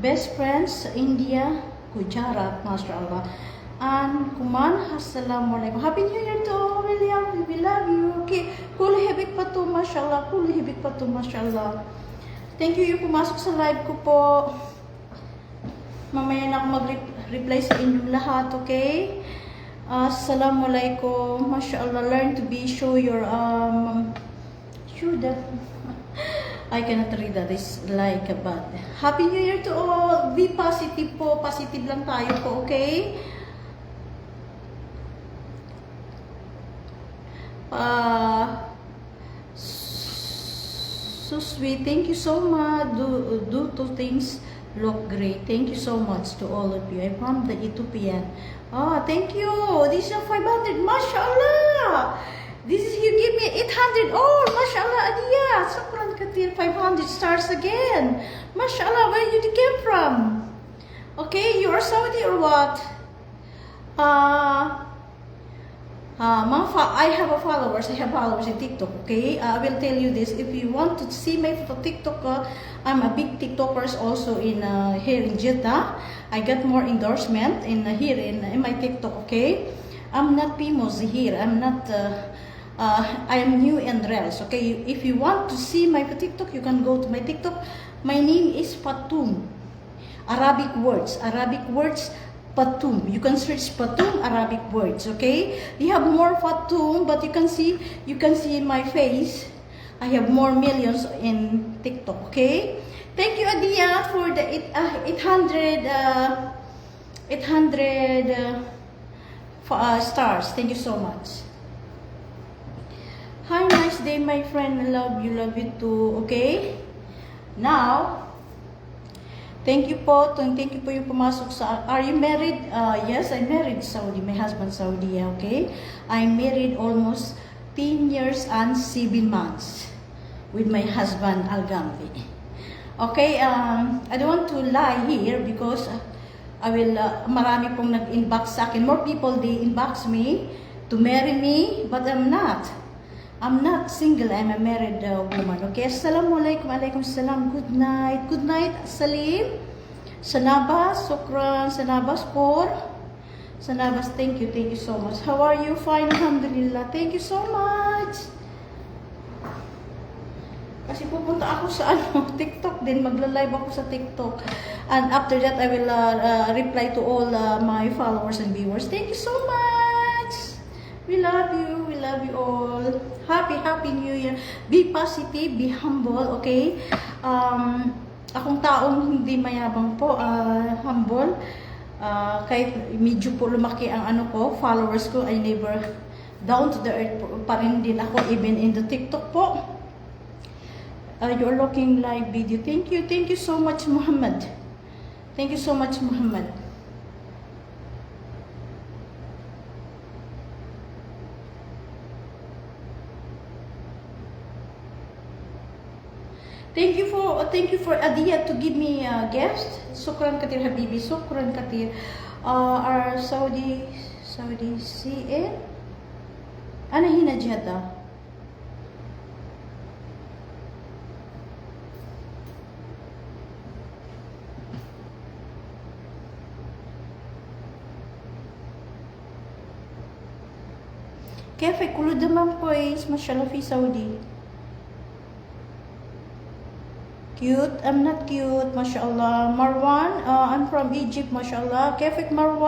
best friends sa India, Gujarat, mashallah. And Kuman, assalamualaikum. Happy New Year to all, William. We love you. Okay, kul hibik pa to, mashallah. Kul hibik pa to, mashallah. Thank you yung pumasok sa live ko po. Mamaya na ako mag-reply sa inyong lahat, okay? Assalamualaikum. Mashallah. Learn to be, show your, show that. I cannot read that. It's like a bad. Happy New Year to all. Be positive po. Positive lang tayo po, okay? So sweet. Thank you so much. Do two things look great. Thank you so much to all of you. I'm from the Ethiopian. Thank you. This is 500. Mashallah. This is, you give me 800. Oh, mashallah, Adia. Sukran katir, 500 stars again. Mashallah, where you came from? Okay, you are Saudi or what? I have followers. I have followers in TikTok. Okay, I will tell you this. If you want to see my TikTok, I'm a big TikTokers also in here in Jeddah. I got more endorsement in here in my TikTok. Okay, I'm not famous here. I'm not. I am new and Reels. Okay, if you want to see my TikTok, you can go to my TikTok. My name is Patum. Arabic words. Patum. You can search Patum Arabic words. Okay, you have more Patum, but you can see my face. I have more millions in TikTok. Okay, thank you, Adia, for the 800 stars. Thank you so much. Hi, nice day, my friend. I love you too. Okay? Now, thank you po yung pumasok sa, are you married? Yes, I'm married Saudi. My husband Saudi, okay? I'm married almost 10 years and 7 months with my husband Al-Gambi. Okay, I don't want to lie here because I will, marami pong nag-inbox sa akin. More people, they inbox me to marry me, but I'm not. I'm not single. I'm a married woman. Okay. Assalamualaikum. Alaikum salam. Good night. Good night, Salim. Sanabas. Sukran. Sanabas por. Sanabas. Thank you. Thank you so much. How are you? Fine. Alhamdulillah. Thank you so much. Kasi pupunta ako sa TikTok din. Magla-live ako sa TikTok. And after that, I will reply to all my followers and viewers. Thank you so much. We love you. We love you all. Happy New Year. Be positive, be humble, okay? Akong taong hindi mayabang po, humble. Kahit medyo po lumaki ang followers ko, I never down to the earth pa rin din ako, even in the TikTok po. You're looking live video. Thank you so much, Muhammad. Thank you so much, Muhammad. Thank you for Adia to give me a guest. Sukran katir Habibi. Sukran katir. Our Saudi CN. Ana hina Jeddah. كيفك كله تمام كويس ما شاء الله في سعودي. Cute. I'm not cute, mashallah. Marwan, I'm from Egypt, mashallah. كيفك Marwan?